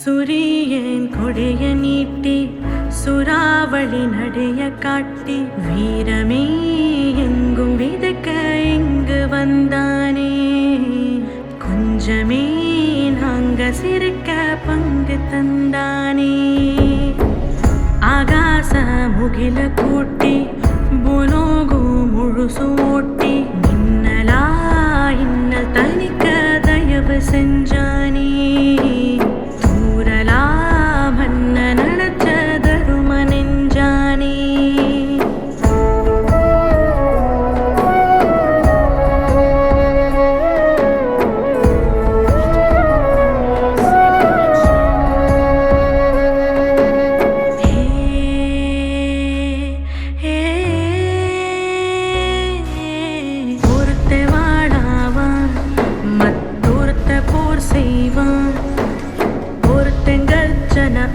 சுரியன் கொடைய நீட்டி சுறாவளி நடைய காட்டி வீரமே எங்கும் விதக்க இங்கு வந்தானே. கொஞ்சமே நாங்க சிரிக்க பங்கு தந்தானே. ஆகாச முகில கூட்டி புலோகு முழுசு ஓட்டி மின்னலா இன்னல் தனிக்க தயவு செஞ்சானே. தூரலா மன்ன நடச்ச தரும நெஞ்சானே.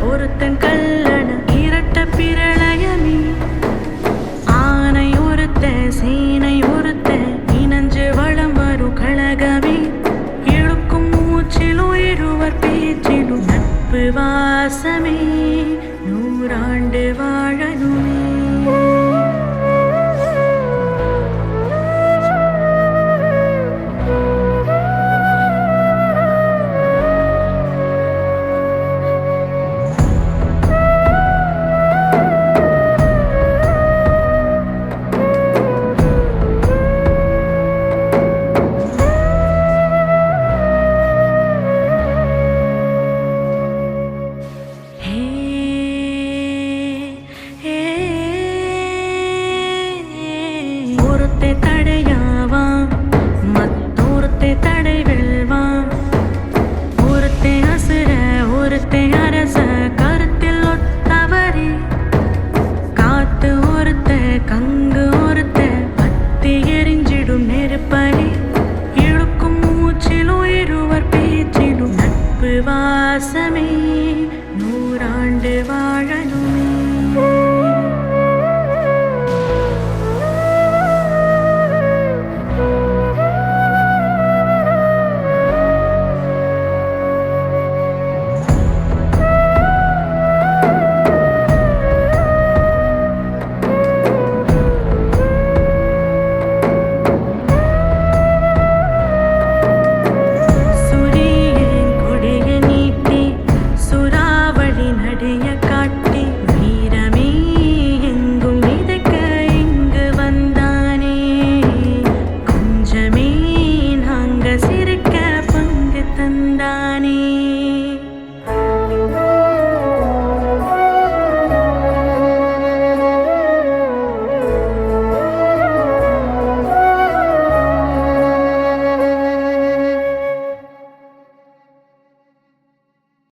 ஒருத்தன் கல்லண இரட்ட பிரளயமே. ஆனை ஒருத்த சேனை ஒருத்த இனஞ்சு வளம் வரும் கழகமே. இழுக்கும் மூச்சிலும் இருவர் பேச்சிலும் நட்பு வாசமே. நூறாண்டு வாழணுமே. ஒருத்தே தடையாவான் மத்தொருத்தே தடை வெல்வான். ஒருத்தே அசுர ஒருத்தே அரச கருத்தில் ஒத்தவரே. காத்து ஒருத்த கங்கு ஒருத்த பத்தி எரிஞ்சிடும் நெருப்பறி. இழுக்கும் மூச்சிலும் இருவர் பேச்சிலும் நட்பு வாசமே. நூறாண்டு வாழணுமே. சிரிக்க பங்கு தந்தானே.